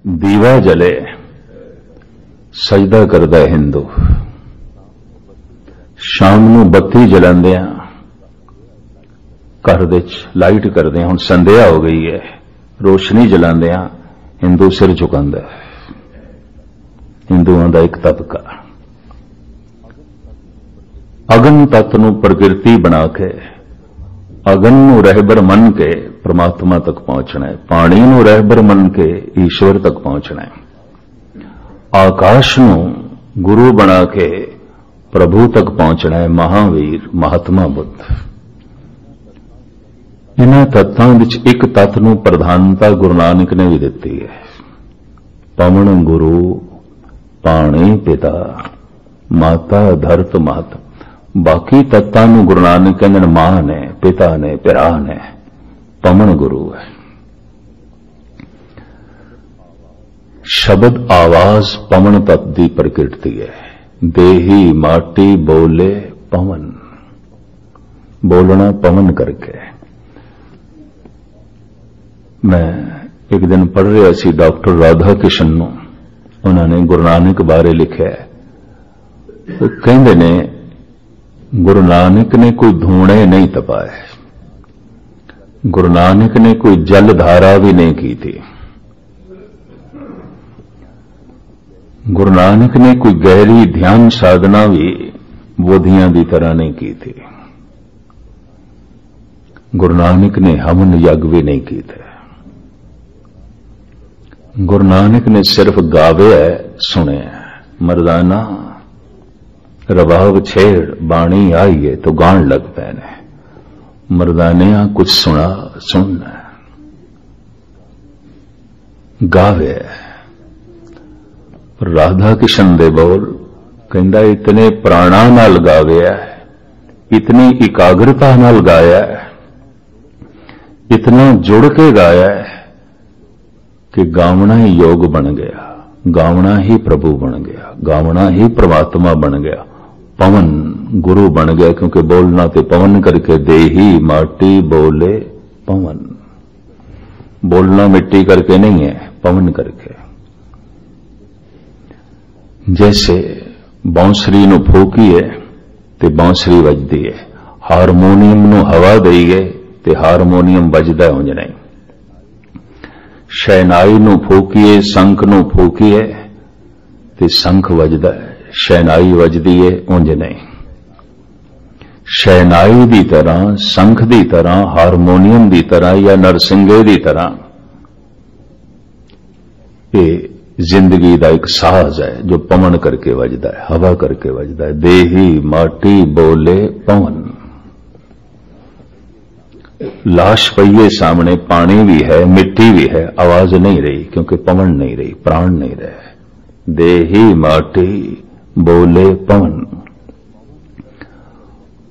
दीवा जले सजदा करदा हिंदू। शाम नूं बत्ती जलांदियां घर दे लाइट करदे, हुण संध्या हो गई है, रोशनी जलांदियां हिंदू सिर झुकांदा है। हिंदुआं दा एक तबका अगन तत्त नूं प्रकृति बना के, अगन नूं रहबर मन के परमात्मा तक पहुंचना है, पानी नूं रहबर मन के ईश्वर तक पहुंचना है, आकाश नूं गुरु बना के प्रभु तक पहुंचना है। महावीर महात्मा बुद्ध इन्हां तत्तां विच एक तत्त नूं प्रधानता गुरु नानक ने भी दित्ती है। पवन गुरु, पाणी पिता, माता धरत माता। बाकी तत्तां नूं गुरु नानक कहंदे ने मां ने, पिता ने, भरा ने, पवन गुरु है। शब्द आवाज पवन तत्त दी प्रकृति है। देही माटी बोले पवन, बोलना पवन करके। मैं एक दिन पढ़ रहा सी डॉक्टर राधा किशन नूं, उन्होंने गुरु नानक बारे लिखा है। वो कहंदे ने गुरु नानक ने कोई धूणे नहीं तपाए, गुरु नानक ने कोई जल धारा भी नहीं की थी, गुरु नानक ने कोई गहरी ध्यान साधना भी बोधियां की तरह नहीं की थी, गुरु नानक ने हवन यज्ञ भी नहीं की थे। गुरु नानक ने सिर्फ गावे है, सुने है। मर्दाना रबाब छेड़ बाणी आई है तो गान लग पैने, मर्दाने कुछ सुना सुनना गावे है। राधा किशन दे बोल कहंदा इतने प्राणा नाल गाविया है, इतनी एकाग्रता नाल गाया है, इतना जुड़ के गाया है कि गावना ही योग बन गया, गावना ही प्रभु बन गया, गावना ही परमात्मा बन गया, पवन गुरु बन गया। क्योंकि बोलना ते पवन करके, देही माटी बोले पवन। बोलना मिट्टी करके नहीं है, पवन करके। जैसे बांसुरी नूं फूकीए ते बांसुरी वजदी है, हारमोनीयम नूं हवा दईए ते हारमोनीयम वजदा उंज नहीं। शहनाई नूं फूकीए, शंख नूं फूकीए ते शंख वजदा है, शहनाई वजदी है उंज नहीं। शहनाई दी तरह, शंख दी तरह, हारमोनीयम दी तरह या नरसिंगे दी तरह ये जिंदगी का एक साज है जो पवन करके वजदा है, हवा करके वजदा है। देही माटी बोले पवन। लाश पईए सामने, पानी भी है, मिट्टी भी है, आवाज नहीं रही क्योंकि पवन नहीं रही, प्राण नहीं रहे। देही माटी बोले पवन।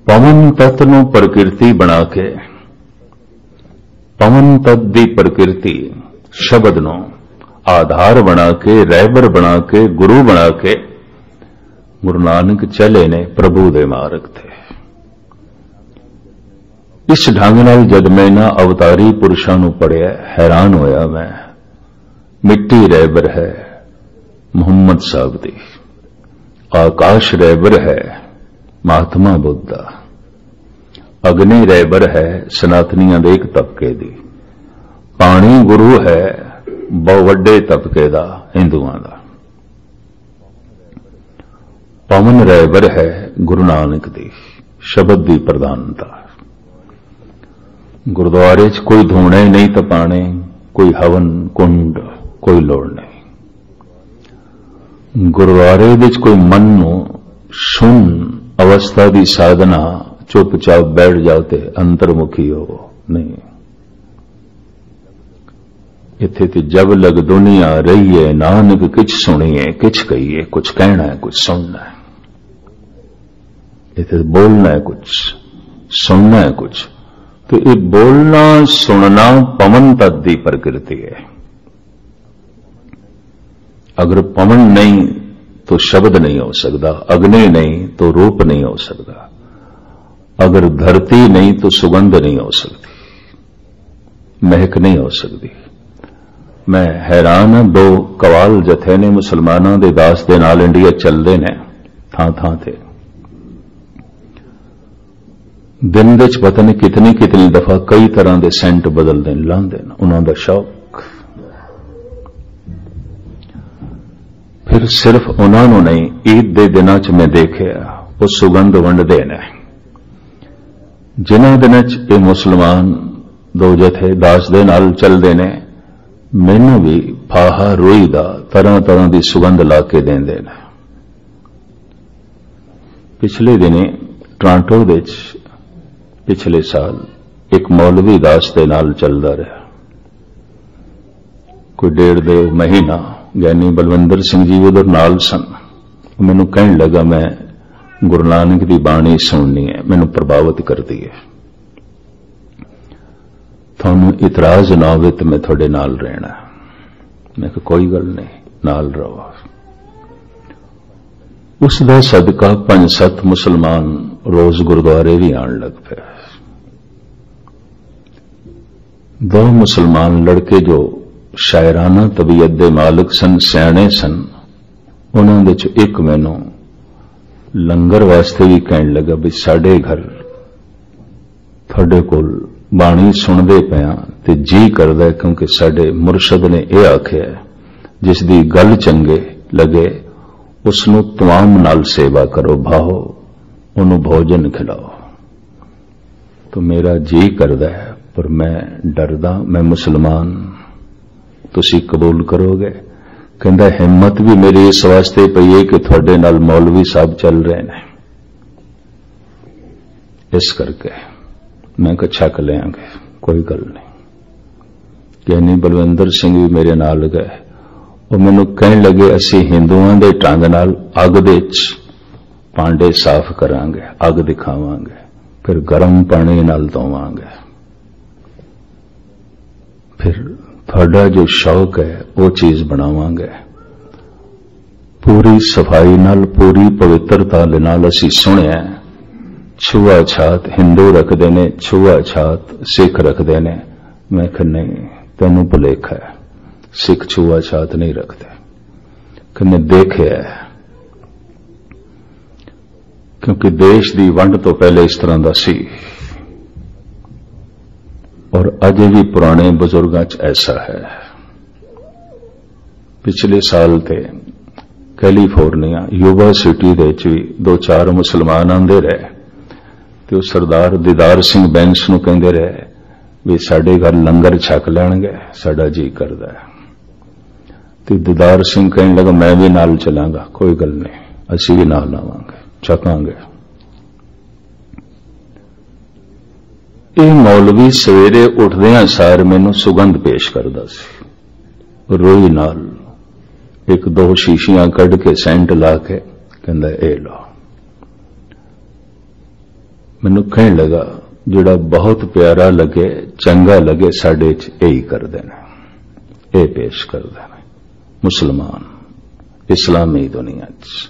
पवन तत्त नूं प्रकृति बना के, पवन तत्त दी प्रकृति शब्द नूं आधार बना के, रहबर बना के, गुरु बना के गुरु नानक चले ने प्रभु दे मार्ग थे। इस ढंग नाल जद मैं ना अवतारी पुरुषां नूं पढ़िया, हैरान होया मैं। मिट्टी रहबर है मुहम्मद साहब दी, आकाश रहबर है महात्मा बुद्ध, अग्नि रहबर है सनातनियां दे एक तबके दी, पानी गुरु है बहुत वड्डे तबके दा हिंदुआं दा, पवन रहबर है गुरु नानक दी, शब्द दी प्रधानता। गुरुद्वारे च कोई धूणे नहीं तपाने, कोई हवन कुंड, कोई लोड़ नहीं। गुरुद्वारे विच कोई मन नूं सुन अवस्था दी साधना, चुपचाप बैठ जाओ ते अंतर्मुखी हो नहीं। इत्थे ते जब लग दुनिया रही है, नानक किछ सुनिए किछ कहिए, कुछ कहना है कुछ सुनना है। इत्थे बोलना है कुछ, सुनना है कुछ। तो ये बोलना सुनना पवन तत्त दी प्रकृति है। अगर पवन नहीं तो शब्द नहीं हो सकता, अग्नि नहीं तो रूप नहीं हो सकता, अगर धरती नहीं तो सुगंध नहीं हो सकती, महक नहीं हो सकती। मैं हैरान हाँ, दो कवाल जथे ने मुसलमानों के दास के नाल इंडिया चलते ने थां थां ते। दिन दे पता नहीं कितनी कितनी दफा कई तरह के सेंट बदलते लाते उन्हों का शौक। फिर सिर्फ उन्होंने नहीं, ईद के दिनों च मैं देखा वो सुगंध वंडते ने। जिन्हों दिनों च ये मुसलमान दो जथे दास दे नाल चलते ने, मैनू भी फाहा रोई दा तरह तरह की सुगंध ला के देंदे ने। पिछले दिने टोरंटो दे पिछले साल एक मौलवी दास दे नाल चलदा रहा, कोई 1.5 महीना। ज्ञानी बलविंदर सिंह जी उधर नाल सन। मैनू कहन लगा मैं गुरु नानक की बाणी सुननी है, मैनू प्रभावित करती है, थानू इतराज ना हो तो मैं थोड़े नाल रहना। मैं कहा कोई गल नहीं, नाल रहो। उसका सदका 5-7 मुसलमान रोज गुरुद्वारे भी आन लग पे। 2 मुसलमान लड़के जो शायराना तबीयत दे मालिक सन, सियाणे सन, उन्होंने एक मैनू लंगर वास्ते भी कहन लगा भी साडे घर थोड़े कोल बाणी सुनते पिया ते जी करदा है, क्योंकि साडे मुरशद ने यह आख्या जिस दी गल चंगे लगे उसनू तमाम नाल सेवा करो, भाओ उन्होंने भोजन खिलाओ। तो मेरा जी करदा है, पर मैं डरदा, मैं मुसलमान, तुसी कबूल करोगे? कहंदा हिम्मत भी मेरी इस वास्ते पई है कि थोड़े नाल मौलवी साहब चल रहे हैं, इस करके। मैं कहा छक लेंगे, कोई गल नहीं। ज्ञानी बलविंदर सिंह भी मेरे नाल गए, और मैनू कहन लगे असी हिंदुओं के ढंग नाल अग दे भांडे साफ करांगे, अग दिखावांगे, फिर गर्म पानी नाल धोवांगे, फिर थोड़ा जो शौक है वो चीज बनावांगे, पूरी सफाई नाल पूरी पवित्रता दे नाल। असी सुनिया छुआ छात हिंदू रखते ने, छुआ छात सिख रखते ने। मैं कहा नहीं, तेनू भुलेखा है, सिख छुआ छात नहीं रखते। कहने देखे है, क्योंकि देश की वंड तो पहले इस तरह का सी, और अजे भी पुराने बुजुर्गों च ऐसा है। पिछले साल थे कैलीफोर्निया यूनिवर्सिटी दे भी 2-4 मुसलमान आंदे रहे, तो सरदार दीदार सिंह बैंस नूं कहंदे रहे भी साडे घर लंगर छक लैणगे, साडा जी करदा है। तो दीदार सिंह कहन लगा मैं भी नाल चलांगा, कोई गल नहीं, असीं भी नाल आवांगे, छकांगे। ये मौलवी सवेरे उठदियां सार मैनू सुगंध पेश करदा सी, रोई नाल 1-2 शीशियां कढ़ के सेंट ला के कहंदा ए लो। मैनू कहन लगा जिहड़ा बहुत प्यारा लगे, चंगा लगे, साडे च यही करदे ने, ये पेश करदे ने मुसलमान इस्लामी दुनिया च।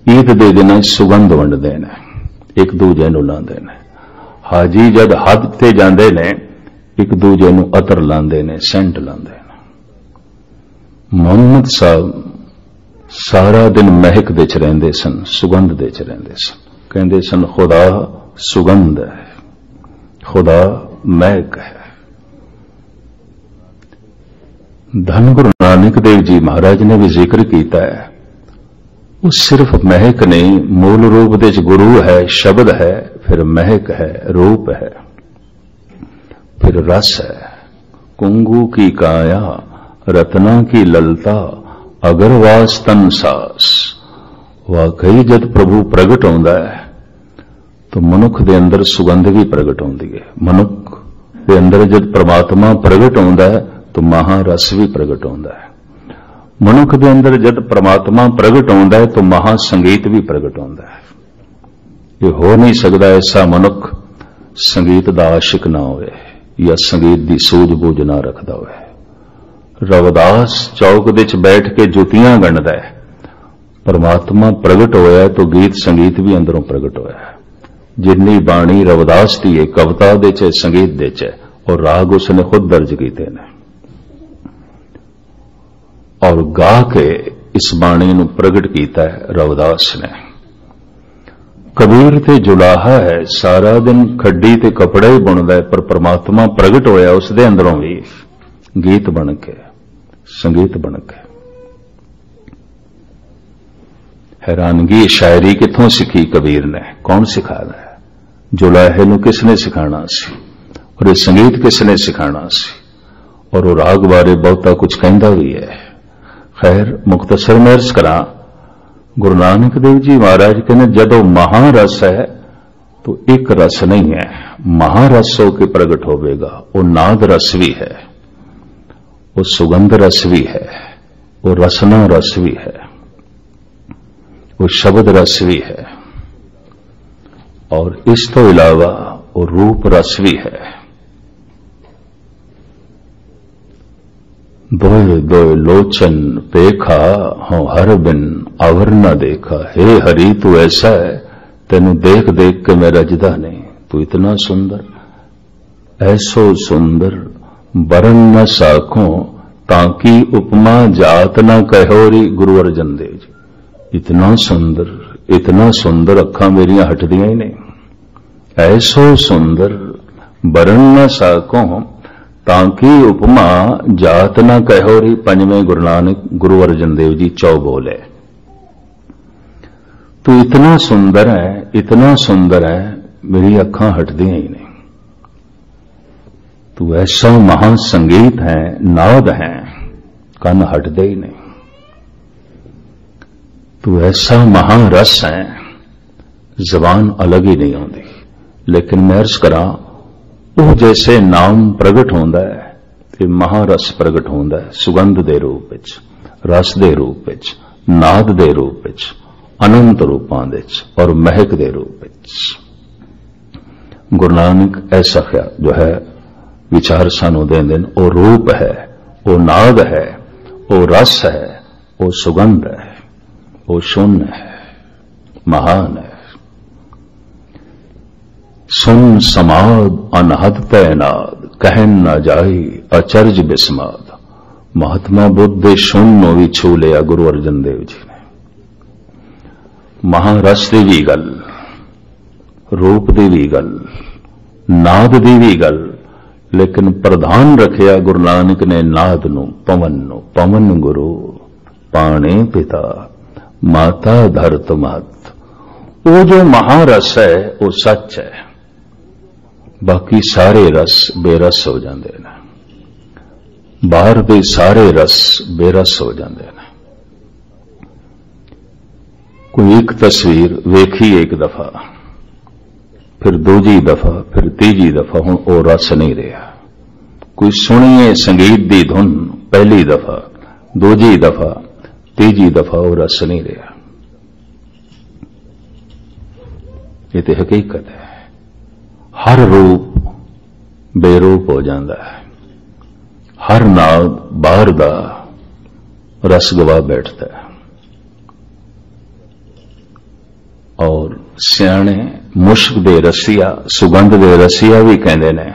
ईद दे दिनां सुगंध वंडदे ने, एक दूजे नूं लांदे ने। हाजी जद हद ते जांदे ने एक दूजे नूं अतर लांदे ने, सेंट लांदे ने। मोहम्मद साहब सारा दिन महक दे च रहिंदे सन, सुगंध दे च रहिंदे सन। कहंदे सन खुदा सुगंध है, खुदा महक है। धन गुरु नानक देव जी महाराज ने भी जिक्र किया है, वो सिर्फ महक नहीं, मूल रूप दे गुरु है, शब्द है, फिर महक है, रूप है, फिर रस है। कुंगू की काया रत्ना की ललता अगरवास तन सास। वाकई जद प्रभु प्रगट होंदा है तो मनुख दे अंदर सुगंध भी प्रगट होंदी है। मनुख दे अंदर जद परमात्मा प्रगट होंदा है तो महारस भी प्रगट होंदा है। मनुख दे अंदर जद परमात्मा प्रगट होंदा है तो महासंगीत भी प्रगट होंदा है। ये हो नहीं सकता ऐसा मनुख संगीत दा आशिक ना होवे या संगीत दी सूझबूझ ना रखदा होवे। रविदास चौक दे च बैठ के जुतियां गणदा है, परमात्मा प्रगट होया तो गीत संगीत भी अंदरों प्रगट होया। जिन्नी बाणी रविदास दी है, कविता दे च संगीत दे च, और राग उसने खुद दर्ज कीते ने। और गा के इस बाणी नूं प्रगट कीता है रविदास ने। कबीर ते जुलाहा है, सारा दिन खड्डी ते कपड़े ही बुनदा है, पर परमात्मा प्रगट होया उसदे अंदरों भी गीत बन के, संगीत बन के। हैरानगी, शायरी किथों सीखी कबीर ने? कौन सिखादा है? जुलाहे नूं किसने सिखाना सी, और ये संगीत किसने सिखाना सी? और वो राग बारे बहुता कुछ कहंदा भी है। खैर मुख्तसर में अर्ज करा, गुरु नानक देव जी महाराज कहने जदों महारस है तो एक रस नहीं है, महारस होके प्रगट होवेगा। वो नाद रस भी है, वो सुगंध रस भी है, वो रसना रस भी है, वो शब्द रस भी है, और इस तो इलावा वो रूप रस भी है। दोए दोए लोचन पेखा हों हर बिन अवर न देखा। हे हरि तू ऐसा है, तेनू देख देख के मैं रजदा नहीं। तू इतना सुंदर, ऐसो सुंदर बरन न साखों, ताकि उपमा जात न कहोरी। गुरु अर्जन देव जी, इतना सुंदर अखां मेरियां हटदियां ही नहीं। ऐसो सुंदर बरन न साखों, ताकि उपमा जात न कहोरी। पंजवें गुरु नानक गुरु अर्जन देव जी चौ बोले, तू इतना सुंदर है, मेरी अखां हटदियां ही नहीं। तू ऐसा महासंगीत है, नाद है, कन हटदे ही नहीं। तू ऐसा महारस है, जबान अलग ही नहीं आती। लेकिन मैं अर्ज करा, वो जैसे नाम प्रगट होंदा है ते महारस प्रगट होंदा है, सुगंध दे रूप विच, रस दे रूप विच, नाद दे रूप विच, अनंत रूपां दे विच और महक दे रूप विच। गुरु नानक ऐसा ख्याल जो है विचार सानू देंदे ने, वो रूप है, वो नाद है, वो रस है, वो सुगंध है, वो शून्य है, महान है। सुन समाद अनहद तैनाद, कहन न जाई अचर्ज बिस्माद। महात्मा बुद्ध शून्य भी छू लिया गुरु अर्जन देव जी ने। महारस की भी गल, रूप की भी गल, नाद की भी गल, लेकिन प्रधान रखिया गुरु नानक ने नाद नूं, पवन नूं। पवन गुरु पाणे पिता, माता धरत महत। वो जो महारस है वो सच है, बाकी सारे रस बेरस हो जाते हैं। बाहर के सारे रस बेरस हो जाते हैं। कोई एक तस्वीर वेखी एक दफा, फिर दूजी दफा, फिर तीजी दफा, हुण वो रस नहीं रहा। कोई सुनिए संगीत की धुन पहली दफा, दूजी दफा, तीजी दफा, वो रस नहीं रहा। ये तो हकीकत है। हर रूप बेरूप हो जाता है, हर नाद बाहर दा रस गवा बैठता है। और सियाणे मुश्क दे रसिया, सुगंध दे रसिया भी कहते ने।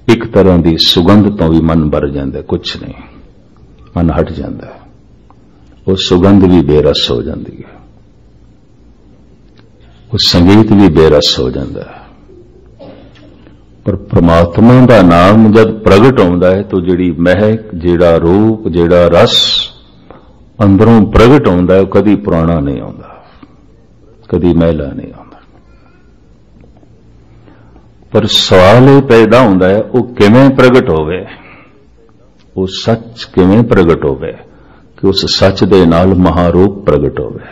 एक तरह की सुगंध तो भी मन भर जाता, कुछ नहीं, मन हट जाता है। वो सुगंध भी बेरस हो जाती है, वो संगीत भी बेरस हो जाता है। पर परमात्मा का नाम जब प्रगट होता है तो जिहड़ी महक, जिहड़ा रूप, जिहड़ा रस अंदरों प्रगट होता है, कदी पुराना नहीं आता, कदी मैला नहीं आता। पर सवाल यह पैदा होता है, वो किवें प्रगट होवे, वो सच किवें प्रगट होवे कि उस सच दे नाल महारूप प्रगट होवे,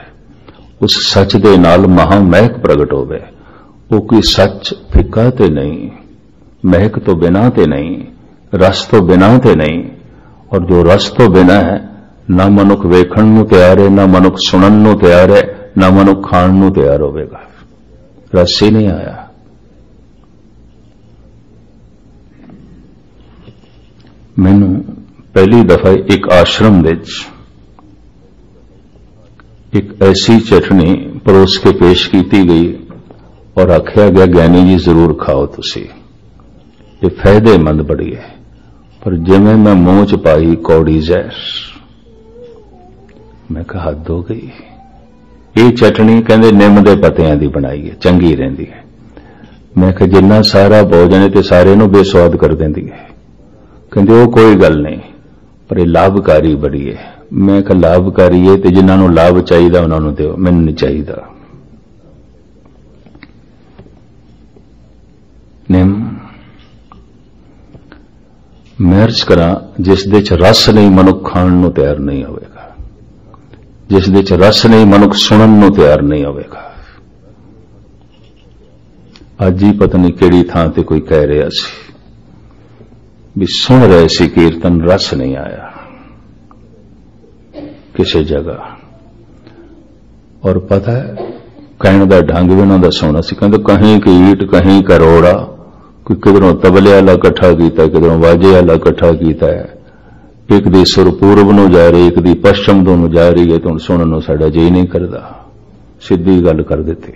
उस सच दे नाल महामहक प्रगट होवे। वो कोई सच फिक्का ते नहीं, महक तो बिना ते नहीं, रस तो बिना ते नहीं। और जो रस तो बिना है, ना मनुख वेखण नूं तैयार है, ना मनुख सुनन नूं तैयार है, ना मनुख खाण नूं तैयार होवेगा। रस ही नहीं आया। मैनू पहली दफा एक आश्रम विच एक ऐसी चटनी परोस के पेश की गई और आख्या गया, ज्ञानी जी जरूर खाओ तुसी, ये फायदेमंद बड़ी है। पर जिमें मैं मुंह च पाई कौड़ी जहर, मैं कहा हद हो गई। ये चटनी कहते निम के पत्तियां की बनाई है, चंगी रहिंदी है। मैं कहा जिन्ना सारा भोजन है तो सारे नूं बेस्वाद कर देंदी है। कहते वो कोई गल नहीं, पर यह लाभकारी बड़ी है। मैं कहा लाभकारी है तो जिन्होंने लाभ चाहिए उन्होंने दो, मैनूं नहीं चाहिए। निम मैं अर्ज करा जिस दे च रस नहीं मनुख खाण नूं तैयार नहीं होवेगा, जिस दे च रस नहीं मनुख सुनन नूं तैयार नहीं होवेगा। अज ही पता नहीं किहड़ी थां ते कोई कह रहा सी भी सुन रहे सी कीर्तन, रस नहीं आया किसी जगह। और पता है कहने का ढंग भी उन्होंने सोना सी, कहते कहीं की ईट कहीं करोड़ा, कोई किधरों तबले वाला इकट्ठा किया, किधरों वाजे वाला इकट्ठा किया है। एक दी सुर पूर्व नूं जा रही, एक दी पश्चिम नूं जा रही है, तो हुण सुनन नूं साडा जी नहीं करदा। सीधी गल कर देती।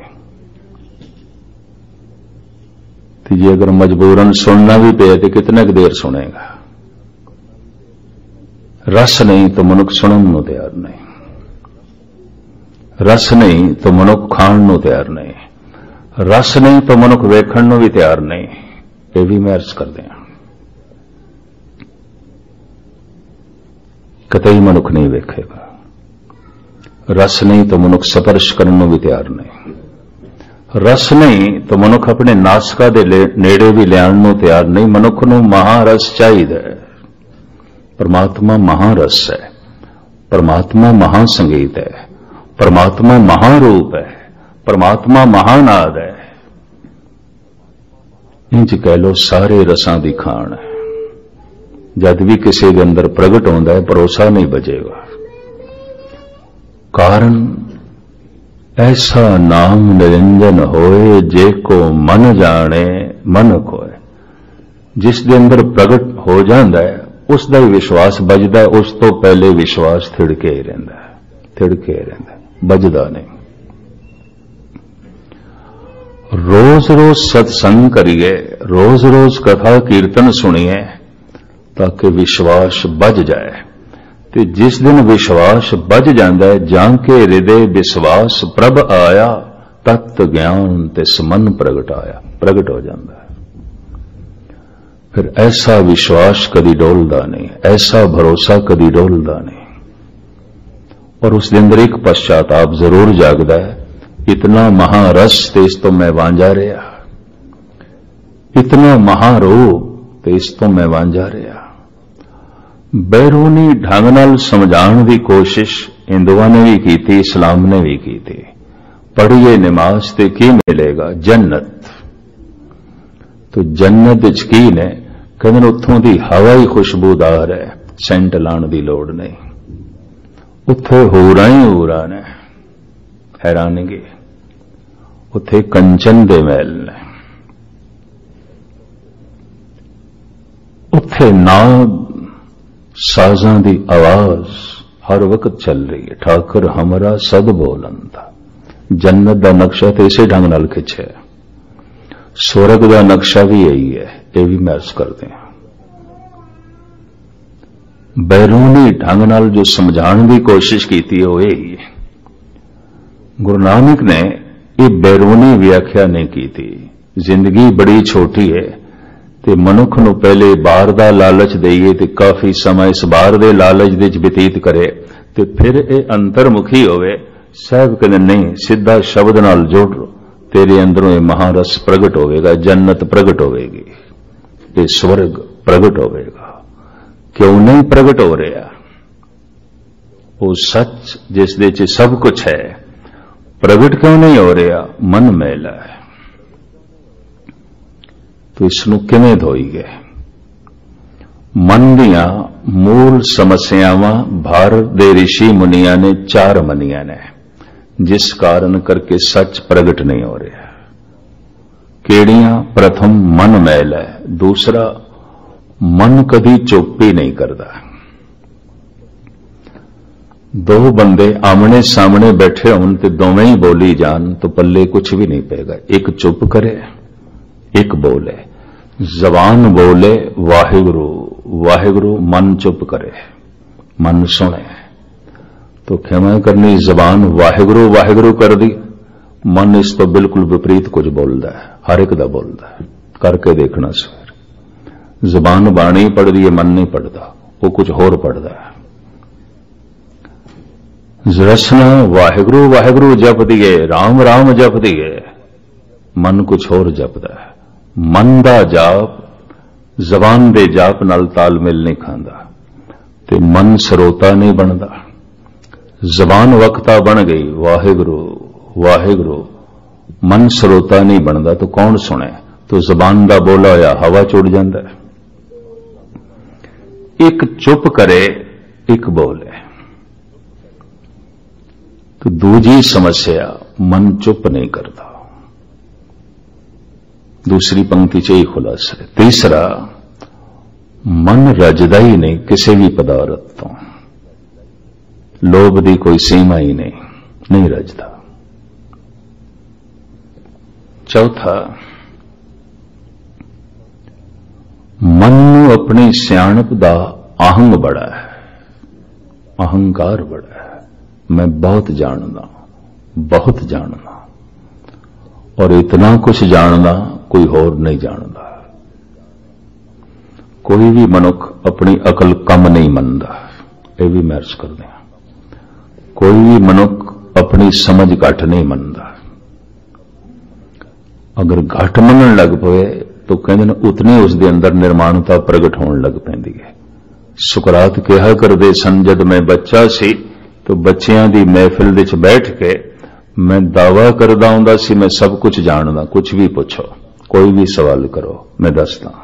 तो जे अगर मजबूरन सुनना भी पे तो कितने देर सुनेगा। रस नहीं तो मनुख सुनन नूं तैयार नहीं, रस नहीं तो मनुख खाण नूं तैयार नहीं, रस नहीं तो मनुख वेखण नूं भी तैयार नहीं। ये भी मैं अर्ज करदे हां, कतई मनुख नहीं वेखेगा। रस नहीं तो मनुख स्पर्श करने नूं भी तैयार नहीं, रस नहीं तो मनुख अपने नासका दे नेड़े भी लियाण नूं तैयार नहीं। मनुख नूं महारस चाहिए। परमात्मा महारस है, परमात्मा महासंगीत है, परमात्मा महारूप है, परमात्मा महानाद है। इंज कह लो सारे रसां दी खाण है। जद भी किसी के अंदर प्रगट होता है भरोसा नहीं बजेगा। कारण ऐसा नाम निरंजन होए जे को मन जाने मन खोए। जिस दे अंदर प्रगट हो जाता है उसका ही विश्वास बजदा है, उस तो पहले विश्वास थिड़के ही रहिंदा है, थिड़के ही रहिंदा है, बजदा नहीं। रोज रोज सत्संग करिए, रोज रोज कथा कीर्तन सुनिए ताकि विश्वास बज जाए। तो जिस दिन विश्वास बज जाता है, जाके हृदय विश्वास प्रभ आया, तत्त ज्ञान तिस मन प्रगटाया, प्रगट हो जाता है। फिर ऐसा विश्वास कदी डोलदा नहीं, ऐसा भरोसा कदी डोलदा नहीं। और उस दिन अंदर एक पश्चाताप जरूर जागदा है, इतना महारस ते इस तो मैं वांझा रहा, इतना महारूप ते इस तो मैं वांझा रहा। बैरूनी ढंग नाल समझाण दी कोशिश हिंदुओं ने भी की थी, इस्लाम ने भी की थी। पढ़िए नमाज ते की मिलेगा? जन्नत। तो जन्नत विच की ने कहंदे उत्थों दी हवा ही खुशबूदार है, सेंट लाण दी लोड़ नहीं। उत्थे हूरां ही हूरां ने, हैरानगी। उत्थे कंचन दे महल ने, उत्थे नाद साजां दी आवाज हर वक्त चल रही है। ठाकर हमरा सद बोलन था। जन्नत दा नक्शा तो इसे ढंग नाल खिंचे, स्वर्ग दा नक्शा भी यही है। ये भी मैं अर्ज करते हैं, बैरूनी ढंग नाल जो समझाने की कोशिश की थी वो यही है। गुरु नानक ने ये बैरूनी व्याख्या नहीं की थी। जिंदगी बड़ी छोटी है ते मनुख नूं पहले बाहर दा लालच देइए ते काफी समय इस बाहर दे लालच दे विच बतीत करे ते फिर ये अंतर्मुखी होवे। साहब कहते नहीं, सीधा शब्द नाल जोड़, तेरे अंदरों ये महारस प्रगट होवेगा, जन्नत प्रगट होवेगी, ये स्वर्ग प्रगट होवेगा। क्यों नहीं प्रगट हो रहा? वो सच जिस दे च सब कुछ है, प्रगट क्यों नहीं हो रहा? मन मैला है। तो इसनूं किवें धोईए? मन दियां मूल समस्यावां भारत दे ऋषि मुनियां ने 4 मनियां ने, जिस कारण करके सच प्रगट नहीं हो रहा। केड़ियां? प्रथम मन मैल है, दूसरा मन कभी चुप ही नहीं करता। 2 बंदे आमने सामने बैठे होन ते दोवें ही बोली जान तो पल्ले कुछ भी नहीं पेगा। एक चुप करे, एक बोले। जबान बोले वाहिगुरु वाहिगुरु, मन चुप करे, मन सुने। तो क्षमा करनी जबान वाहिगुरू वाहिगुरू कर दी, मन इस तो बिल्कुल विपरीत कुछ बोलता है, हर एक दा बोलता है। करके देखना सवेर। जबान बाणी पढ़दी है, मन नहीं पढ़ता, वो कुछ होर पढ़ता है। रसना वाहिगुरू वाहिगुरू जप दिए, राम राम जप दिए, मन कुछ होर जपदा है। मन दा जाप जबान दे जाप नाल तालमेल नहीं खांदा ते मन सरोता नहीं बनदा। जबान वक्ता बन गई वाहिगुरू वाहिगुरू, मन सरोता नहीं बनता तो कौन सुने? तो जबान दा बोला होया हवा च उड़ जांदा है। एक चुप करे एक बोले, तो दूजी समस्या मन चुप नहीं करता। दूसरी पंक्ति च ही खुलासा है। तीसरा, मन रजदा ही नहीं किसी भी पदार्थ तो, लोभ दी कोई सीमा ही नहीं रजदा। चौथा, मन नूं अपनी सियाणप दा आहंग बड़ा है, अहंकार बड़ा है। मैं बहुत जानदा और इतना कुछ जानदा कोई होर नहीं जानदा। कोई भी मनुख अपनी अकल कम नहीं मनदा, यह भी मैं अर्ज कर दिया। कोई भी मनुख अपनी समझ घट नहीं मनदा। अगर घट मनन लग पवे तो कहते हैं उतनी उसके अंदर निर्माणता प्रगट होने लग पैंदी है। सुकरात कहा करदे सन, जद मैं बच्चा सी तो बच्चियां दी महफिल विच बैठ के मैं दावा करदा हुंदा सी मैं सब कुछ जानदा, कुछ भी पूछो, कोई भी सवाल करो मैं दसदा।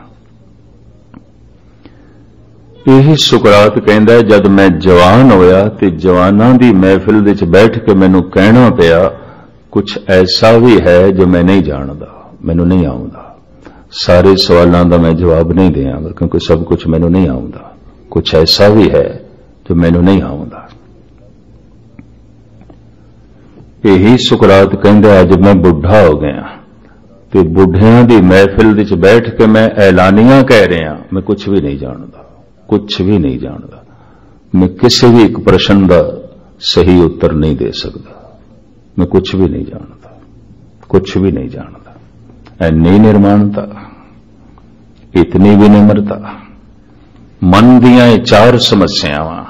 यही सुकरात कहंदा है, जद मैं जवान होया ते जवानां दी महफिल विच बैठ के मैनूं कहना पिया कुछ ऐसा भी है जो मैं नहीं जानदा, मैनूं नहीं आउंदा। सारे सवालों का मैं जवाब नहीं देंगा क्योंकि सब कुछ मैनूं नहीं आउंदा। कुछ ऐसा भी है जो मैनूं नहीं आउंदा। यही सुकरात कहंदा है, जब मैं बुढ़ा हो गया तो बुढ़ियां दी महफिल विच बैठ के मैं ऐलानियां कह रहा मैं कुछ भी नहीं जानदा, कुछ भी नहीं जानदा। मैं किसी भी एक प्रश्न का सही उत्तर नहीं दे सकता। मैं कुछ भी नहीं जानता, कुछ भी नहीं जानता। ऐनी निर्माणता, इतनी विनम्रता। मन दियां ये चार समस्यावां,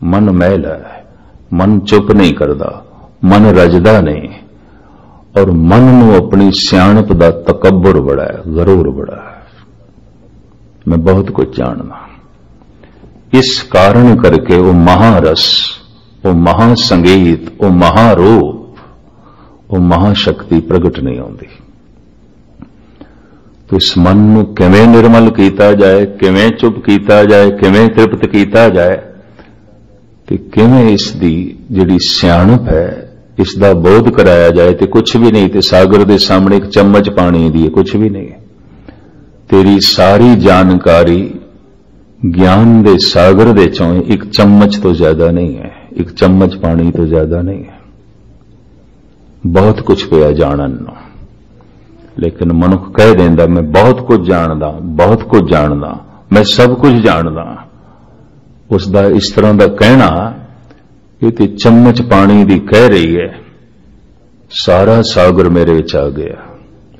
मन मैल है, मन चुप नहीं करता, मन रजदा नहीं, और मन नूं अपनी सियाणप दा तकब्बुर बड़ा है, गरूर बड़ा है। मैं बहुत कुछ जानदा। इस कारण करके वो महारस, वो महासंगीत, वो महारूप, वो महाशक्ति प्रगट नहीं होती। तो इस मन नूं किवें निर्मल कीता जाए, किवें चुप कीता जाए, किवें तृप्त कीता जाए, ते किवें इसदी जिहड़ी सियाणप है इसदा बोध कराया जाए। ते कुछ भी नहीं, ते सागर दे सामने एक चम्मच पानी दी है, कुछ भी नहीं। तेरी सारी जानकारी ज्ञान दे सागर दे चों एक चम्मच तो ज्यादा नहीं है, एक चम्मच पानी तो ज्यादा नहीं है। बहुत कुछ पिया जानन नूं, लेकिन मनुख कह देंदा मैं बहुत कुछ जानदा, बहुत कुछ जानदा, मैं सब कुछ जानदा। उसका इस तरह का कहना ये तो चम्मच पानी दी कह रही है, सारा सागर मेरे विच आ गया,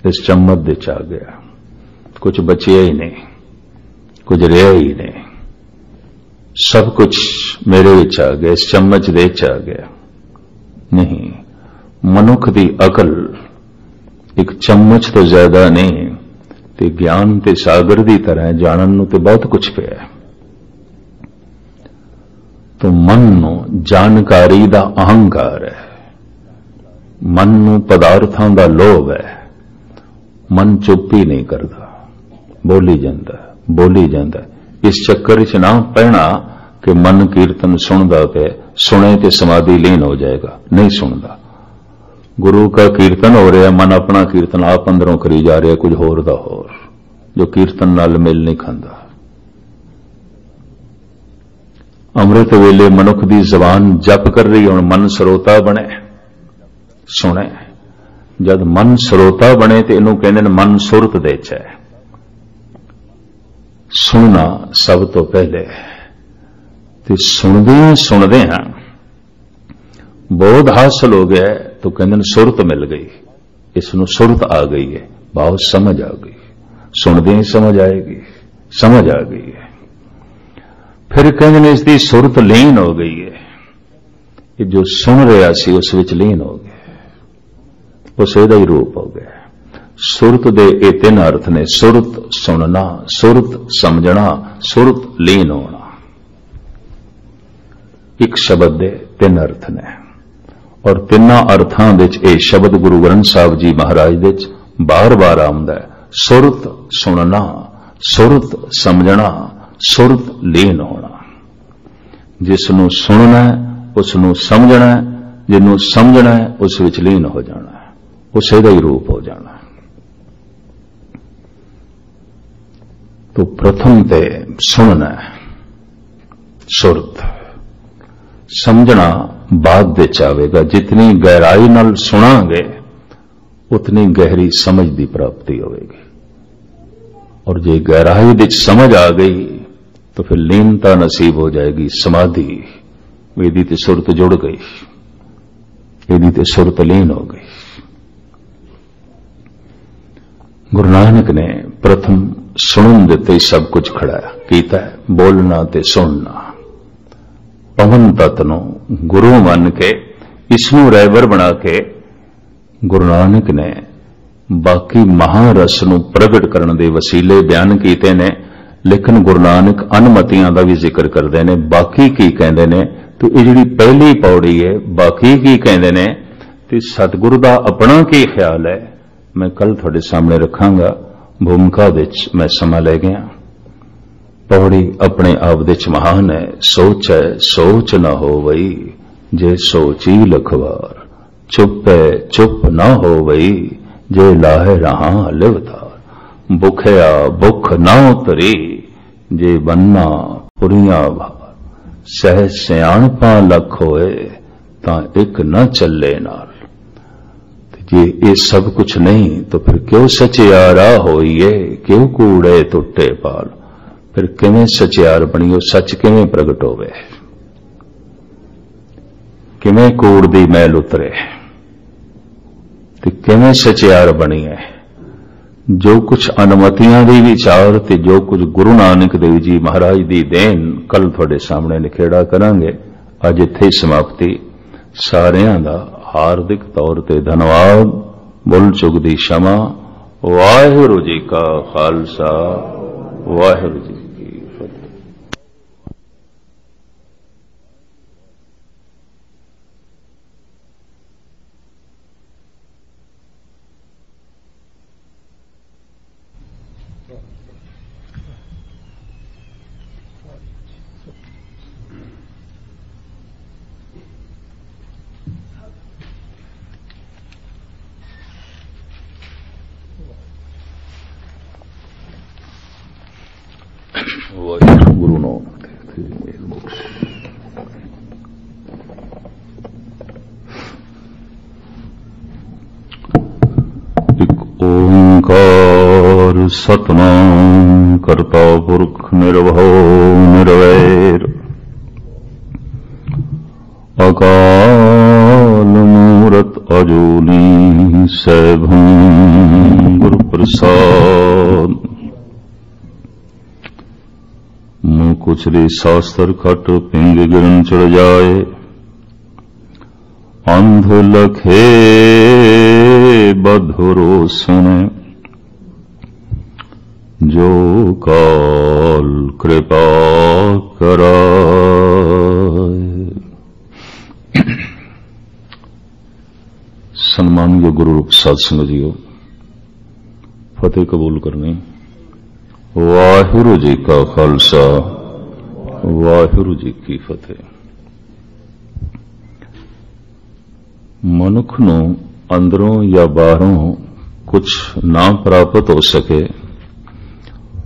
इस चम्मच दे च आ गया, कुछ बचिया ही नहीं, कुछ रहा ही नहीं, सब कुछ मेरे विच आ गया, इस चम्मच दे च आ गया। नहीं, मनुख दी अकल एक चम्मच तो ज्यादा नहीं, ते ज्ञान ते सागर दी तरह जानन नूं ते बहुत कुछ पिया है। तो मन नूं जानकारी दा अहंकार है, मन नूं पदार्थां दा लोभ है। मन चुप ही नहीं करता, बोली जांदा। इस चक्कर च ना पैना कि मन कीर्तन सुनदा पे सुने ते समाधि लीन हो जाएगा, नहीं सुनदा। गुरु का कीर्तन हो रहा, मन अपना कीर्तन आप अंदरों करी जा रहा, कुछ होर दा होर, जो कीर्तन नाल मेल नहीं खांदा। अमृत वेले मनुख दी जबान जप कर रही, हुण मन सरोता बने, सुने। जद मन सरोता बने तो इनू कहने मन सुरत दे च है। सुनना सब तो पहले, ते सुनदे बोध हासिल हो गया है तो कहते सुरत मिल गई, इसनों सुरत आ गई है, भाव समझ आ गई, सुनदे ही समझ आएगी, समझ आ गई है। फिर कहते इसकी सुरत लीन हो गई है, कि जो सुन रहा सी उस विच लीन हो गया, उस ਇਹਦਾ ही रूप हो गया। सुरत दे ये तीन अर्थ ने, सुरत सुनना, सुरत समझना, सुरत लीन होना। एक शब्द दे तीन अर्थ ने और तिन्ना अर्थां विच ये शब्द गुरु ग्रंथ साहब जी महाराज दे बार बार आउंदा है। सुरत सुनना, सुरत समझना, सुरत लीन होना। जिसनों सुनना है उसनों समझना है, जिन्हों समझना है उस विच लीन हो जाना है, उस ਇਹਦਾ ही रूप हो जाना है। तो प्रथम ते सुनना है, सुरत समझना बाद विच आवेगा। जितनी गहराई नाल सुनांगे उतनी गहरी समझ की प्राप्ति होगी, और जे गहराई विच समझ आ गई तो फिर लीनता नसीब हो जाएगी, समाधि। ਇਹਦੀ ਤੇ सुरत जुड़ गई, ਇਹਦੀ ਤੇ सुरत लीन हो गई। गुरु नानक ने प्रथम सुनन देते ही सब कुछ खड़ा कीता है, बोलना ते सुनना। पवन तत्त नूं गुरु मन के इसनूं रहबर बना के गुरु नानक ने बाकी महारस नूं प्रगट करने दे वसीले बयान कीते ने। लेकिन गुरु नानक अनमतियां का भी जिक्र करते हैं। बाकी की कहते हैं तो ये जी पहली पौड़ी है, बाकी की कहते हैं तो सतगुरु का अपना की ख्याल है, मैं कल थोड़े सामने रखांगा। भूमिका विच मैं समा ले गया। पौड़ी अपने आप विच महान है। सोच है सोच न हो वही, जे सोची लखवार, चुप है चुप न हो वही, जे लाहे रहा लिवतार, भुखया भुख न उतरी, जे बनना पुरिया भार, सह सियाणपा लख होए, तां एक न चले नाल। जे ये सब कुछ नहीं तो फिर क्यों सचियारा होइए, क्यों कूड़े टुटे पाल। फिर किवें सचियार बणीओ, सच किवें प्रगट होवे, किवें कूड़ दी मैल उतरे, ते किवें सचियार बणीए। जो कुछ अनुमतियां दी विचार ते जो कुछ गुरु नानक देव जी महाराज दी देन कल थोड़े सामने निखेड़ा करांगे। अज इत्थे ही समाप्ति। सारियां दा हार्दिक तौर ते धन्यवाद। बुल चुग दी क्षमा। वाहिगुरू जी का खालसा, वाहिगुरू जी की फतेह। गुरु नानक एक ओंकार सतनाम करता पुरख निर्भव निर्वैर, अकाल मूरत अजूनी सैभं गुरु प्रसाद। मुँह कुचली शास्त्र खट पिंग गिरन चढ़ जाए, अंध लखे बधुरो सुने, जो काल कृपा कराए। सम्मानित गुरु रूप साध संगत जीओ, फतेह कबूल करनी। वाहिगुरू जी का खालसा, वाहिगुरू जी की फतेह। मनुख नूं अंदरों या बाहरों कुछ ना प्राप्त हो सके,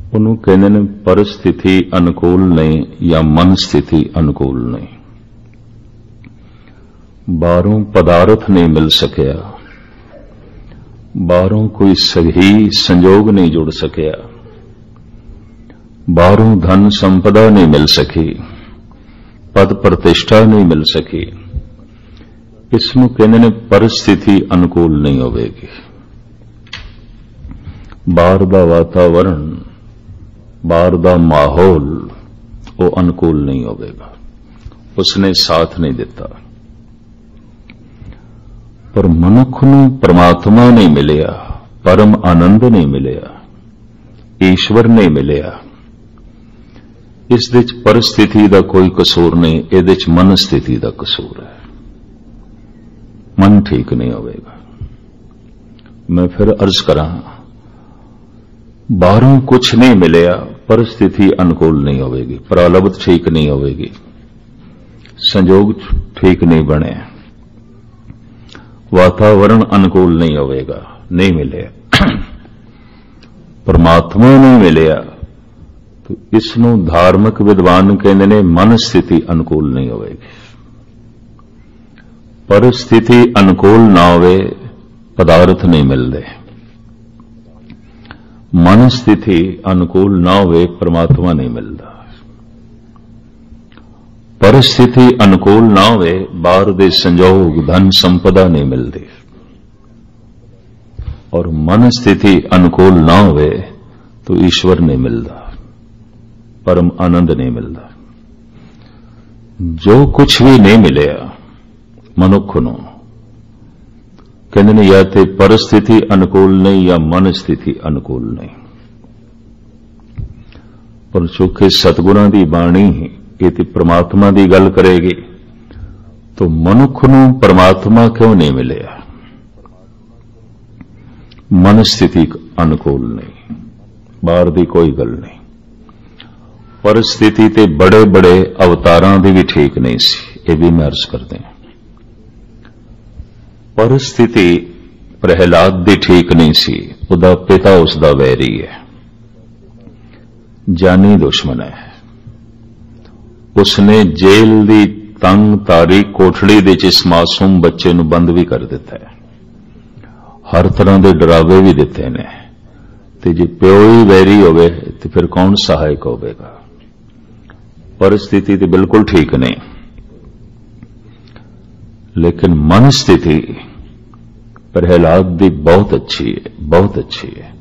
उन्होंने कहते हैं परिस्थिति अनुकूल नहीं या मन स्थिति अनुकूल नहीं। बाहरों पदार्थ नहीं मिल सकिया, बाहरों कोई सही संजोग नहीं जुड़ सकिया, बाहरों धन संपदा नहीं मिल सकी, पद प्रतिष्ठा नहीं मिल सकी। इसनूं कहंदे ने परिस्थिति अनुकूल नहीं होवेगी। बाहर दा वातावरण, बाहर दा माहौल वो अनुकूल नहीं होवेगा, उसने साथ नहीं दिता। पर मनुख नूं परमात्मा नहीं मिलिया, परम आनंद नहीं मिलिया, ईश्वर नहीं मिलिया। इस विच परिस्थिति दा कोई कसूर नहीं, इहदे च मन स्थिति दा कसूर है। मन ठीक नहीं होवेगा। मैं फिर अर्ज करां, बाहरों कुछ नहीं मिलिया, परिस्थिति अनुकूल नहीं होवेगी, प्रारब्ध ठीक नहीं होवेगी, संजोग ठीक नहीं बने, वातावरण अनुकूल नहीं होवेगा, नहीं मिले, परमात्मा नहीं मिलिया, तो इसनूं धार्मिक विद्वान कहंदे ने मन स्थिति अनुकूल नहीं होवेगी। परिस्थिति अनुकूल ना होवे, पदार्थ नहीं मिलते। मन स्थिति अनुकूल ना होवे, परमात्मा नहीं मिलता। परिस्थिति अनुकूल ना होवे, बाहर दे संजोग धन संपदा नहीं मिलती। और मन स्थिति अनुकूल ना होवे तो ईश्वर नहीं मिलता, परम आनंद नहीं मिलता। जो कुछ भी नहीं मिलिया मनुख नूं, कहंदे ने या ते परिस्थिति अनुकूल नहीं या मन स्थिति अनुकूल नहीं। पर चूंकि सतगुरां दी बाणी ये ते परमात्मा दी गल करेगी, तो मनुख नूं परमात्मा क्यों नहीं मिलिया? मन स्थिति अनुकूल नहीं, बाहर दी कोई गल नहीं। परिस्थिति ते बड़े बड़े अवतारां दी भी ठीक नहीं सी, ये भी मैं अर्ज करते हैं। परिस्थिति प्रहलाद दी ठीक नहीं सी, उदा पिता उसदा वैरी है, जानी दुश्मन है। उसने जेल दी तंग तारी कोठड़ी दे इस मासूम बच्चे नूं बंद भी कर दिता है, हर तरह के डरावे भी दिते ने। ते जे प्यो ही वैरी होवे तो फिर कौन सहायक होवेगा? परिस्थिति तो बिल्कुल ठीक नहीं, लेकिन मन स्थिति प्रहलाद दी बहुत अच्छी है, बहुत अच्छी है।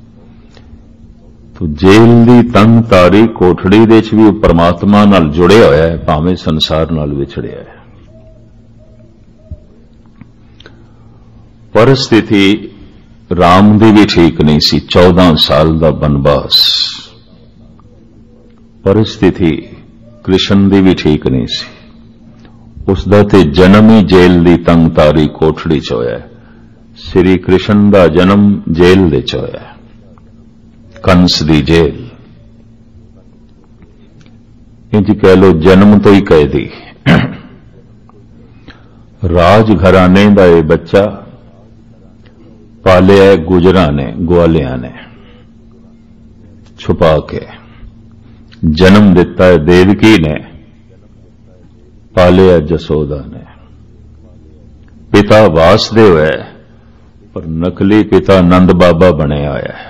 तो जेल दी तंग तारी कोठड़ी दे च भी परमात्मा नाल जुड़े होया है, भावें संसार नाल विछड़िया है। परिस्थिति राम दी भी ठीक नहीं सी, 14 साल दा बनवास। परिस्थिति कृष्ण दी भी ठीक नहीं सी, उसदा ते जन्म ही जेल दी तंग तारी कोठड़ी च होया। श्री कृष्ण दा जन्म जेल दे च होया, कंस दी जेल। इंज कह लो जन्म तो ही कैदी। राज घराने दा ये बच्चा पालिया गुजरां ने, ग्वालियां ने छुपा के। जन्म दिता है देवकी ने, पालिया जसोदा ने। पिता वासदेव है, पर नकली पिता नंद बाबा बने आया है।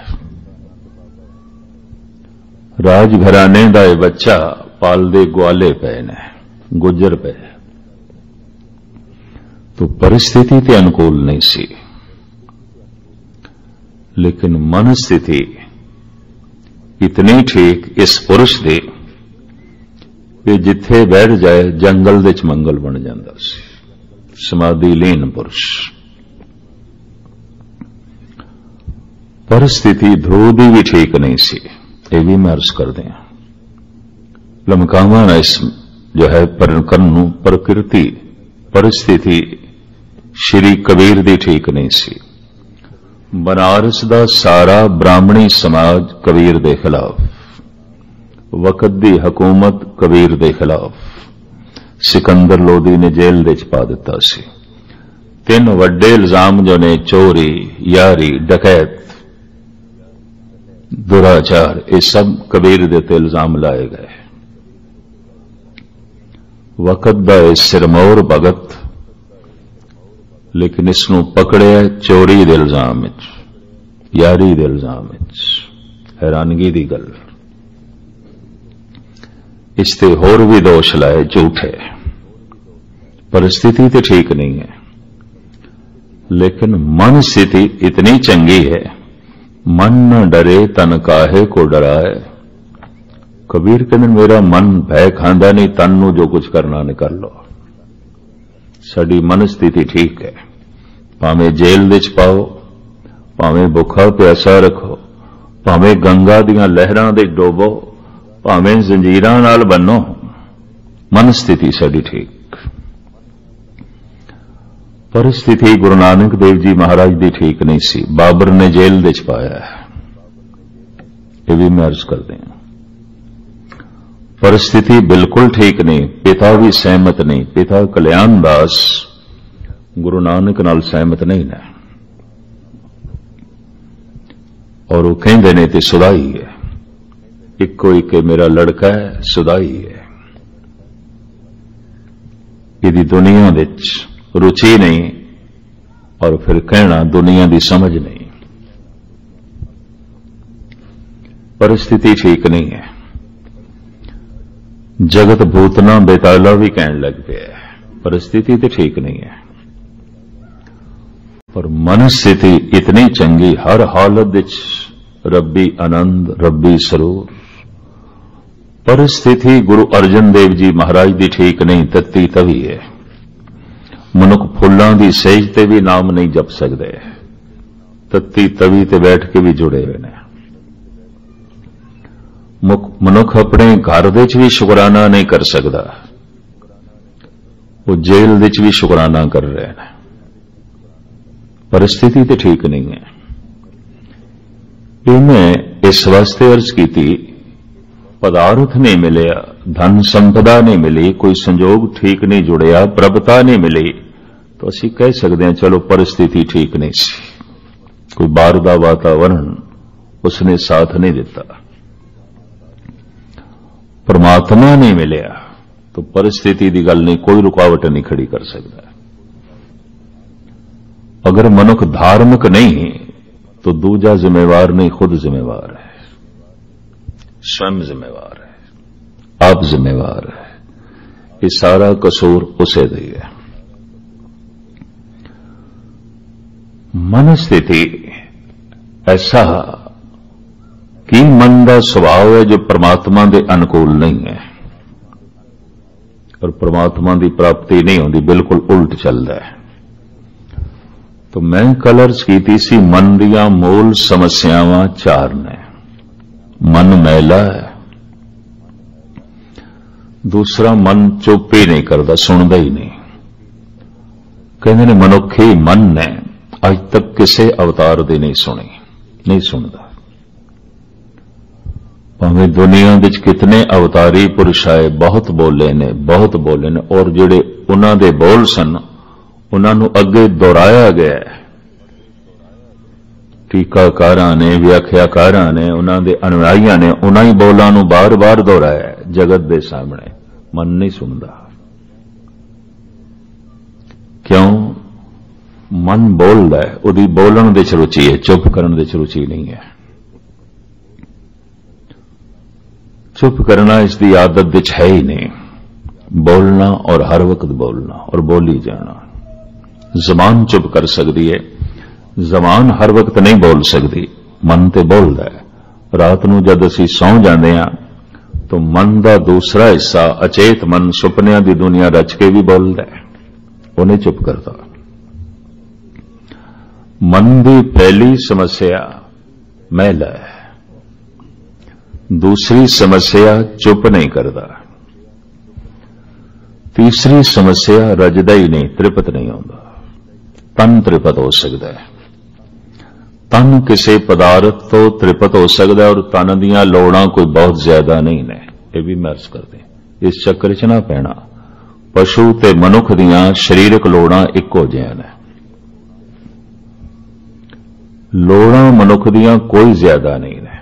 राज घराने दा ये बच्चा पाल दे ग्वाले पे ने, गुजर पे। तो परिस्थिति ते अनुकूल नहीं सी, लेकिन मन स्थिति इतनी ठीक इस पुरुष दी कि जिथे बैठ जाए जंगल दे च मंगल बन जांदा सी। समाधि लीन पुरुष। परिस्थिति ध्रुव दी भी ठीक नहीं सी, ये भी मैं अर्ज कर दें। लमकावा ना इस जो है परकरनू प्रकृति परिस्थिति श्री कबीर दी ठीक नहीं सी। बनारस दा सारा ब्राह्मणी समाज कबीर दे खिलाफ, वक़्त दी हुकूमत कबीर दे खिलाफ। सिकंदर लोधी ने जेल दे च पा दिता सी। 3 वड्डे इल्जाम जो ने चोरी, यारी, डकैत, दुराचार, ये सब कबीर दे ते इल्जाम लाए गए। वक़्त दा सिरमौर भगत, लेकिन इसनूं पकड़िया चोरी दे इल्जाम विच, यारी दे इल्जाम विच। हैरानगी दी गल। इसते होर भी दोष लाए झूठे। परिस्थिति तो ठीक नहीं है, लेकिन मन स्थिति इतनी चंगी है, मन न डरे तन काहे को डराए। कबीर कहते मेरा मन भय खांदा नहीं, तन नूं जो कुछ करना ने कर लो। साडी मन स्थिति ठीक है, भावें जेल विच पाओ, भावें भुखा प्यासा रखो, भावें गंगा दीयां लहरां दे डोबो, भावें जंजीरां नाल बन्नो, मन स्थिति साडी ठीक। परिस्थिति गुरु नानक देव जी महाराज दी ठीक नहीं सी, बाबर ने जेल विच पाया है, ये भी मैं अर्ज कर दें। परिस्थिति बिल्कुल ठीक नहीं, पिता भी सहमत नहीं, पिता कल्याण दास गुरु नानक नाल सहमत नहीं ने, और वो कहंदे ने ते सुधाई है, इक्को एक मेरा लड़का है, सुधाई है, इहदी दुनिया विच रुचि नहीं, और फिर कहना दुनिया की समझ नहीं। परिस्थिति ठीक नहीं है। जगत भूतना बेताला भी कहने लग गया है, परिस्थिति तो ठीक नहीं है, पर मन स्थिति इतनी चंगी, हर हालत विच रब्बी आनंद, रब्बी सरूर। परिस्थिति गुरु अर्जन देव जी महाराज दी ठीक नहीं, तत्ती तवी है। मनुख फुल्लां दी सेज ते भी नाम नहीं जप सकते, तत्ती तवी ते बैठ के भी जुड़े हुए ने। मनुख अपने घर विच भी शुकराना नहीं कर सकता, वो जेल विच भी शुकराना कर रहे हैं। परिस्थिति तो ठीक नहीं है। इन्हें इस वास्ते अर्ज की थी, पदार्थ नहीं मिलिया, धन संपदा नहीं मिली, कोई संजोग ठीक नहीं जुड़िया, प्रभुता नहीं मिली, तो असी कह सकते हैं चलो परिस्थिति ठीक नहीं सी, कोई बाहर का वातावरण उसने साथ नहीं दिता, परमात्मा नहीं मिलिया, तो परिस्थिति की गल नहीं, कोई रुकावट नहीं खड़ी कर सकता। अगर मनुख धार्मिक नहीं तो दूजा जिम्मेवार नहीं, खुद जिम्मेवार है, स्वयं जिम्मेवार है, आप जिम्मेवार है। ये सारा कसूर उसे दी है। मन स्थिति ऐसा कि मन का स्वभाव है जो परमात्मा के अनुकूल नहीं है, और परमात्मा की प्राप्ति नहीं होती, बिल्कुल उल्ट चलता है। तो मैं कल अर्ज की सी, मन दियां मूल समस्यावां चार ने। मन मैला है, दूसरा मन चुप ही नहीं करता, सुनता ही नहीं। कहते ने मनुखी मन ने अज तक किसी अवतार दी नहीं सुनी, नहीं सुनता। भावें दुनिया विच कितने अवतारी पुरुष आए, बहुत बोले ने, बहुत बोले ने, और जिहड़े उन्हां दे बोल सन उन्हां नूं अगे दोहराया गया है। टीकाकारां ने, व्याख्याकारां ने, उन्हां दे अनुयायियां ने उन्हां ही बोलां नूं बार बार दोहराया जगत दे सामने। मन नहीं सुनदा। क्यों? मन बोलदा है, उहदी बोलण विच रुचि है, चुप करन विच रुचि नहीं है। चुप करना इसकी आदत विच है ही नहीं। बोलना और हर वक्त बोलना और बोली जाना। जबान चुप कर सकती है, जबान हर वक्त नहीं बोल सकती। मन तो बोलता है। रात नूं जद असीं सौ जांदे हां तो मन का दूसरा हिस्सा अचेत मन सुपनियां की दुनिया रच के भी बोलता है, उन्हें चुप करता। मन की पहली समस्या मैला है, दूसरी समस्या चुप नहीं करता, तीसरी समस्या रजदा ही नहीं, तृप्त नहीं होता। तन तृप्त हो सकता है, तन किसी पदार्थ तो तृप्त हो सकता है, और तन दियां लोड़ां कोई बहुत ज्यादा नहीं ने। यह भी मैं अर्ज करते, इस चक्कर च ना पैना। पशु ते मनुख दियां शरीरक लोड़ां इक्को जिहियां ने। लोड़ां मनुख दियां कोई ज्यादा नहीं ने,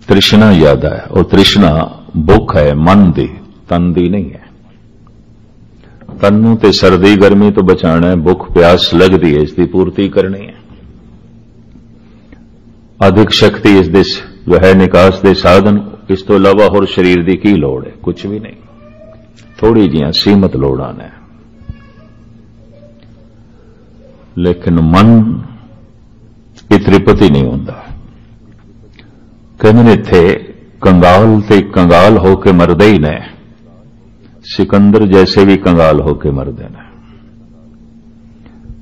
तृष्णा ज्यादा है, और तृष्णा भुख है मन दी, तन दी नहीं है। तन नूं ते सर्दी गर्मी तो बचाना है, भुख प्यास लगती है, इसकी पूर्ति करनी है। अधिक शक्ति इस दिस जो है निकास दे साधन, इस तो इलावा होर शरीर की की लोड़ है? कुछ भी नहीं, थोड़ी जिहियां सीमित लोड़ां ने। लेकिन मन ये त्रिपति नहीं होता। कहते इत्थे कंगाल ते कंगाल होके मरदे ही ने, सिकंदर जैसे भी कंगाल होके मरदे ने।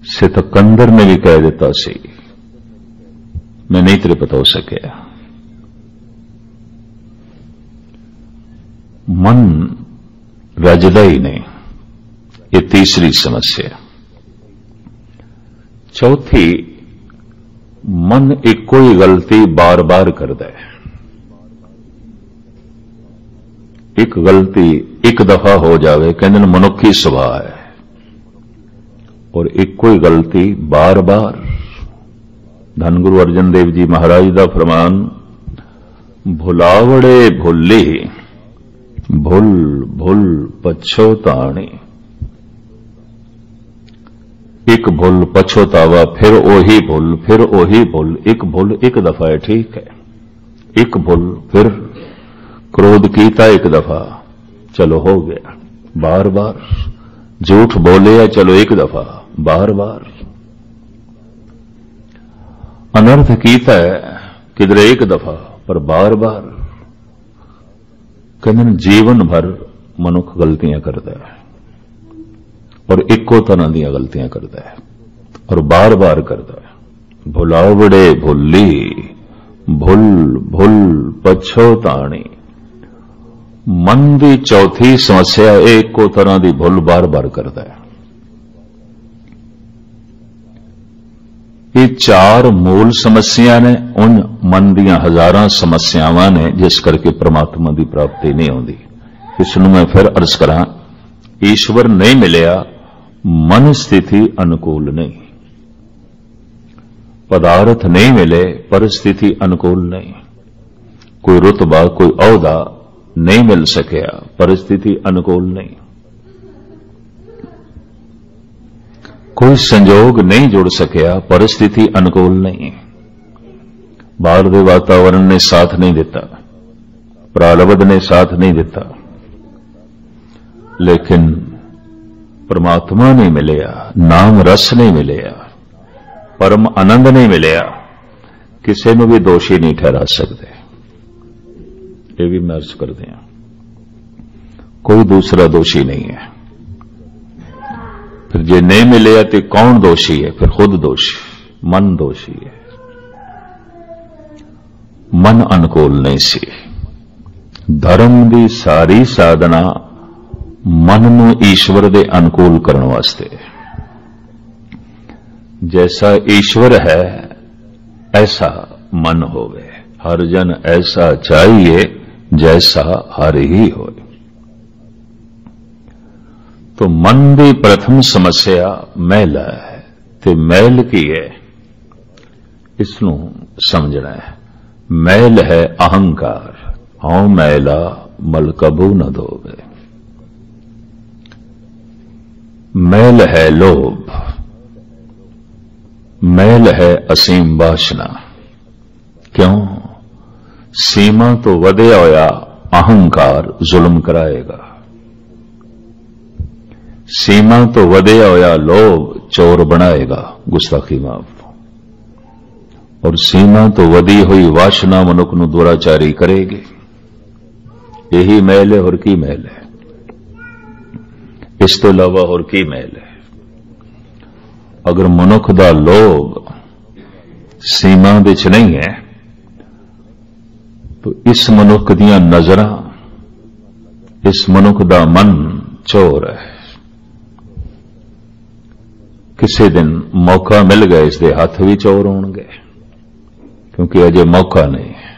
सिकंदर ने भी कह दिता सी मैं नहीं त्रिपत हो सकिया। मन रजदा ही नहीं, ये तीसरी समस्या। चौथी, मन एक कोई गलती बार बार करता है। एक गलती एक दफा हो जावे कहते हैं मनुखी सुभाव है, और एक कोई गलती बार बार। धन गुरु अर्जन देव जी महाराज का फरमान, भुलावड़े भुली भुल भुल पछोताणी। एक भुल पछोतावा, फिर ओही भुल, फिर ओही भुल। एक भुल एक दफा है, ठीक है, एक भुल। फिर क्रोध कीता एक दफा, चलो हो गया। बार बार झूठ बोले, चलो एक दफा, बार बार अनर्थ कीता है किधर एक दफा, पर बार बार। कहते जीवन भर मनुख गलतियां करता है, और इको तरह दी गलतियां करता है, और बार बार करता है। भुलावड़े भुली भुल भुल पछोताणी। मन की चौथी समस्या इको तरह की भुल बार बार करता है। ये चार मूल समस्या ने, उन मन दियां हजारां समस्यावां ने जिस करके परमात्मा की प्राप्ति नहीं होती। इसनूं मैं फिर अर्ज करा, ईश्वर नहीं मिलिया, मन स्थिति अनुकूल नहीं। पदार्थ नहीं मिले, परिस्थिति अनुकूल नहीं। कोई रुतबा, कोई औहदा नहीं मिल सकिया, परिस्थिति अनुकूल नहीं। कोई संजोग नहीं जुड़ सकिया, परिस्थिति अनुकूल नहीं। बाहर के वातावरण ने साथ नहीं दिता, प्रारब्ध ने साथ नहीं दिता, लेकिन परमात्मा नहीं मिलिया, नाम रस नहीं मिलिया, परम आनंद नहीं मिलिया, किसी को भी दोषी नहीं ठहरा सकते। ये भी मैं अर्ज करते हैं, कोई दूसरा दोषी नहीं है। फिर जे नहीं मिले तो कौन दोषी है? फिर खुद दोषी, मन दोषी है। मन अनुकूल नहीं सी। धर्म की सारी साधना मन नूं ईश्वर दे अनुकूल करने वास्ते। जैसा ईश्वर है ऐसा मन होवे। हर जन ऐसा चाहिए जैसा हर ही होए। तो मन की प्रथम समस्या मैल है, ते मैल की है इसनूं समझना है। मैल है अहंकार, हौं मैला मल कबू न धोवे। मैल है लोभ, मैल है असीम वासना। क्यों? सीमा तो वधिया होया अहंकार जुल्म कराएगा, सीमा तो वधिया होया लोभ चोर बनाएगा, गुस्ताखी माफ, और सीमा तो वधी हुई वासना मनुख नूं दुराचारी करेगी। यही मैल है, और की मैल है? इस तो इलावा और की मैल है? अगर मनुख दा लोभ सीमा विच नहीं है तो इस मनुख दियां नजरां, इस मनुख दा मन चोर है। किसी दिन मौका मिल गया इसके हाथ भी चोर होणगे, क्योंकि अजे मौका नहीं है।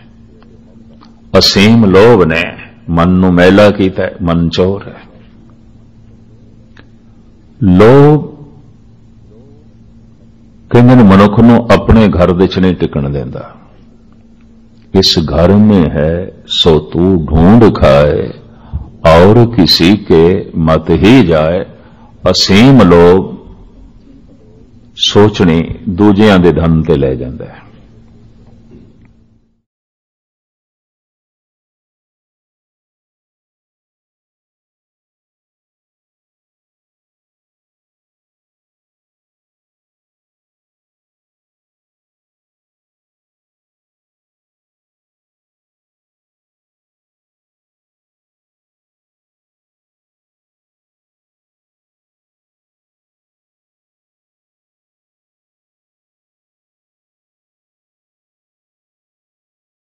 असीम लोभ ने मन नूं मैला कीता है, मन चोर है। लोभ कहंदे ने मनुख नूं अपने घर विच नहीं टिकण देंदा। इस घर में है सो तू ढूंढ खाए, और किसी के मत ही जाए। असीम लोभ सोचनी दूजियां दे धन ते ले जांदा है।